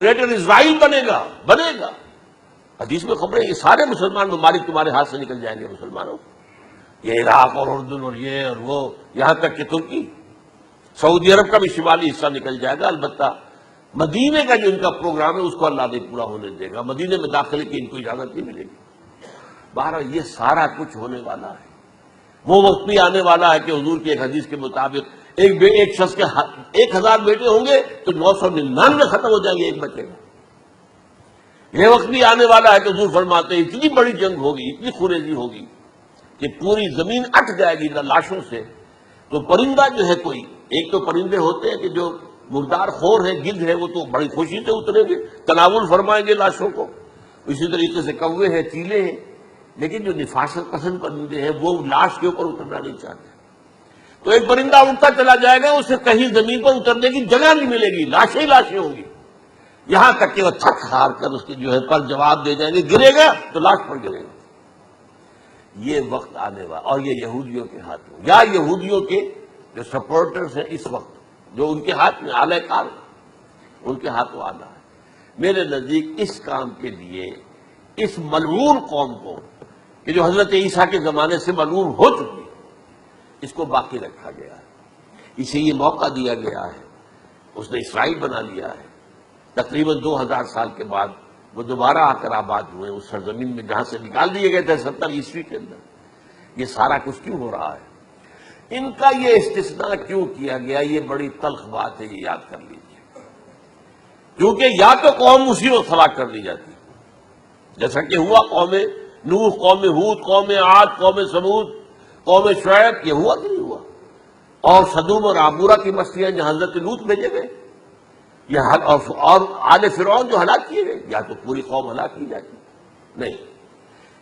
Greater اسرائیل بنے گا. حدیث میں خبریں یہ سارے مسلمان ممالک تمہارے ہاتھ سے نکل جائیں گے مسلمانوں. یہ عراق اور اردن اور یہ اور وہ، یہاں تک کہ ترکی، سعودی عرب کا بھی شمالی حصہ نکل جائے گا. البتہ مدینے کا جو ان کا پروگرام ہے اس کو اللہ نہیں پورا ہونے دے گا. مدینے میں داخلے کی ان کو اجازت نہیں ملے گی. بہرحال یہ سارا کچھ ہونے والا ہے. وہ وقت بھی آنے والا ہے کہ حضور کی ایک حدیث کے مطابق ایک شخص کے 1000 بیٹے ہوں گے تو 999 ختم ہو جائیں گے ایک بچے کا. یہ وقت بھی آنے والا ہے کہ حضور فرماتے ہیں اتنی بڑی جنگ ہوگی، اتنی خوریزی ہوگی کہ پوری زمین اٹ جائے گی لاشوں سے. تو پرندہ جو ہے کوئی، ایک تو پرندے ہوتے ہیں کہ جو مردار خور ہے، گدھ ہے، وہ تو بڑی خوشی سے اتریں گے، تناول فرمائیں گے لاشوں کو. اسی طریقے سے کوے ہیں، چیلے ہیں. لیکن جو نفاست پسند پرندے ہیں وہ لاش کے اوپر اترنا نہیں چاہتے. تو ایک پرندہ اڑتا چلا جائے گا، اسے کہیں زمین پر اترنے کی جگہ نہیں ملے گی، لاشیں ہی لاشیں ہوں گی. یہاں تک کہ وہ تھک ہار کر اس کے جو ہے پر جواب دے جائیں گے، گرے گا تو لاش پر گرے گا. یہ وقت آنے والا، اور یہ یہودیوں کے ہاتھ میں، یا یہودیوں کے جو سپورٹرز ہیں اس وقت، جو ان کے ہاتھ میں اعلی کار ان کے ہاتھوں آنا ہے. میرے نزدیک اس کام کے لیے اس ملعون قوم کو کہ جو حضرت عیسیٰ کے زمانے سے ملعون ہو چکی ہے، اس کو باقی رکھا گیا ہے. اسے یہ موقع دیا گیا ہے. اس نے اسرائیل بنا لیا ہے. تقریباً 2000 سال کے بعد وہ دوبارہ آ کر آباد ہوئے اس سرزمین میں جہاں سے نکال دیے گئے تھے 70 عیسوی کے اندر. یہ سارا کچھ کیوں ہو رہا ہے؟ ان کا یہ استثناء کیوں کیا گیا؟ یہ بڑی تلخ بات ہے، یہ یاد کر لیجیے. کیونکہ یا تو قوم اسی وقت ہلاک کر دی جاتی جیسا کہ ہوا قوم نوح، قوم ہود، قوم عاد، قوم ثمود، قوم شعیب. یہ ہوا کہ نہیں ہوا؟ اور سدوم اور عمورہ کی بستیاں جہاں حضرت لوط بھیجے گئے، اور آل فرعون جو ہلاک کیے گئے. یا تو پوری قوم ہلاک کی جاتی نہیں.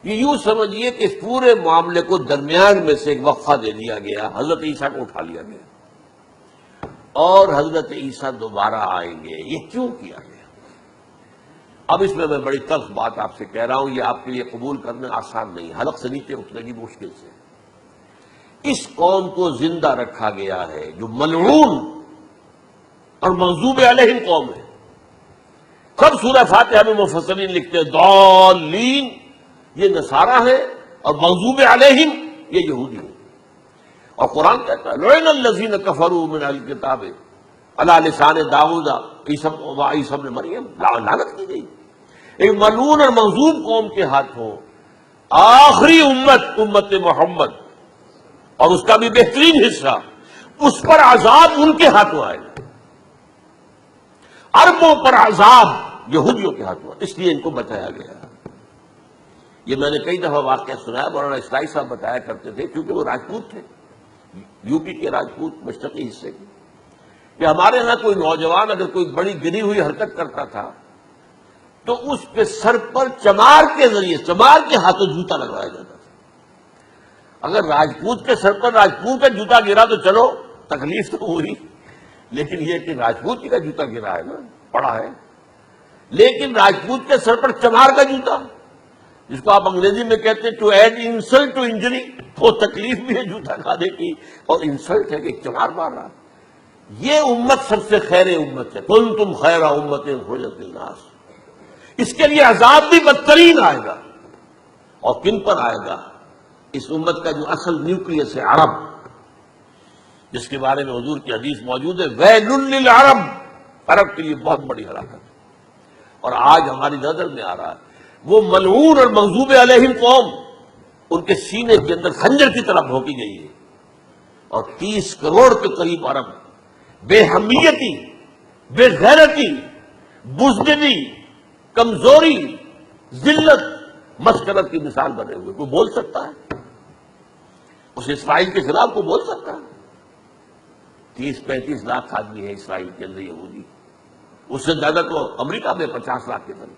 یہ یوں سمجھیے کہ اس پورے معاملے کو درمیان میں سے ایک وقفہ دے دیا گیا، حضرت عیسیٰ کو اٹھا لیا گیا اور حضرت عیسیٰ دوبارہ آئیں گے. یہ کیوں کیا گیا؟ اب اس میں بڑی تلخ بات آپ سے کہہ رہا ہوں، یہ آپ کے لیے قبول کرنا آسان نہیں، حلق سے نیچے اترے گی مشکل سے. اس قوم کو زندہ رکھا گیا ہے جو ملعون اور مغضوب علیہم قوم ہے. سب سورہ فاتحہ میں مفسرین لکھتے ہیں ضالین یہ نصارہ ہے اور مغضوب علیہم یہ یہودی ہے. اور قرآن کہتا ہے لعن الذین کفروا من اہل الکتاب علی لسان داؤد وعیسی ابن مریم، لعنت کی گئی. ایک ملعون اور مغضوب قوم کے ہاتھوں آخری امت محمد اور اس کا بھی بہترین حصہ، اس پر عذاب ان کے ہاتھوں آئے گا. عربوں پر عذاب یہودیوں کے ہاتھوں، اس لیے ان کو بچایا گیا. یہ میں نے کئی دفعہ واقعہ سنایا، مولانا اسلائی صاحب بتایا کرتے تھے، کیونکہ وہ راجپوت تھے، یو پی کے راجپوت مشرقی حصے کے، کہ ہمارے ہاں کوئی نوجوان اگر کوئی بڑی گری ہوئی حرکت کرتا تھا تو اس کے سر پر چمار کے ذریعے، چمار کے ہاتھوں جوتا لگوایا جاتا تھا. اگر راجپوت کے سر پر راجپوت کا جوتا گرا تو چلو تکلیف تو ہوئی، لیکن یہ کہ راجپوت کا جوتا گرا ہے نا، پڑا ہے. لیکن راجپوت کے سر پر چمار کا جوتا، جس کو آپ انگریزی میں کہتے ہیں to add insult to injury, وہ تکلیف بھی ہے جوتا کھانے کی اور انسلٹ ہے کہ چمار مار رہا. یہ امت سب سے خیر امت ہے، کنتم خیر امت اخرجت للناس. اس کے لیے عذاب بھی بدترین آئے گا. اور کن پر آئے گا؟ اس امت کا جو اصل نیوکلیس ہے عرب، جس کے بارے میں حضور کی حدیث موجود ہے ویل للعرب، عرب کے لیے بہت بڑی ہلاکت. اور آج ہماری نظر میں آ رہا ہے وہ ملعون اور مغضوب علیہم قوم ان کے سینے کے اندر خنجر کی طرح بھونکی گئی ہے. اور 30 کروڑ کے قریب عرب بے حمیتی، بے غیرتی، بزدلی، کمزوری، ذلت، مسکنت کی مثال بنے ہوئے. کوئی بول سکتا ہے اس اسرائیل کے خلاف؟ کوئی بول سکتا ہے؟ 30-35 لاکھ آدمی ہے اسرائیل کے اندر یہودی، اس سے زیادہ تو امریکہ میں 50 لاکھ کے اندر،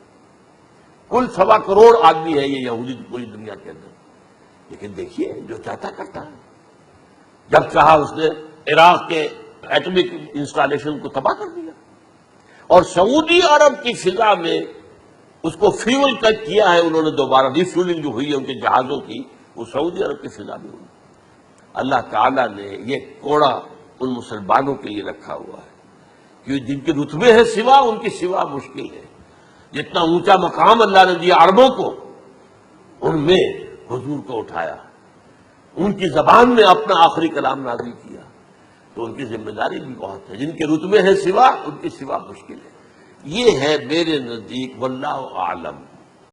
کل 1.25 کروڑ آدمی ہے یہ یہودی پوری دنیا کے اندر. لیکن دیکھیے جو چاہتا کرتا ہے. جب چاہا اس نے عراق کے ایٹمک انسٹالیشن کو تباہ کر دیا، اور سعودی عرب کی فضا میں اس کو فیول تک کیا ہے انہوں نے. دوبارہ ری فیولنگ جو ہوئی ہے ان کے جہازوں کی، وہ سعودی عرب کی فضا میں ہوئی. اللہ تعالیٰ نے یہ کوڑا ان مسلمانوں کے لیے رکھا ہوا ہے کہ جن کے رتبے ہے سوا، ان کی سوا مشکل ہے. جتنا اونچا مقام اللہ نے دیا عربوں کو، ان میں حضور کو اٹھایا، ان کی زبان میں اپنا آخری کلام نازل کیا، تو ان کی ذمہ داری بھی بہت ہے. جن کے رتبے ہے سوا، ان کی سوا مشکل ہے. یہ ہے میرے نزدیک واللہ اعلم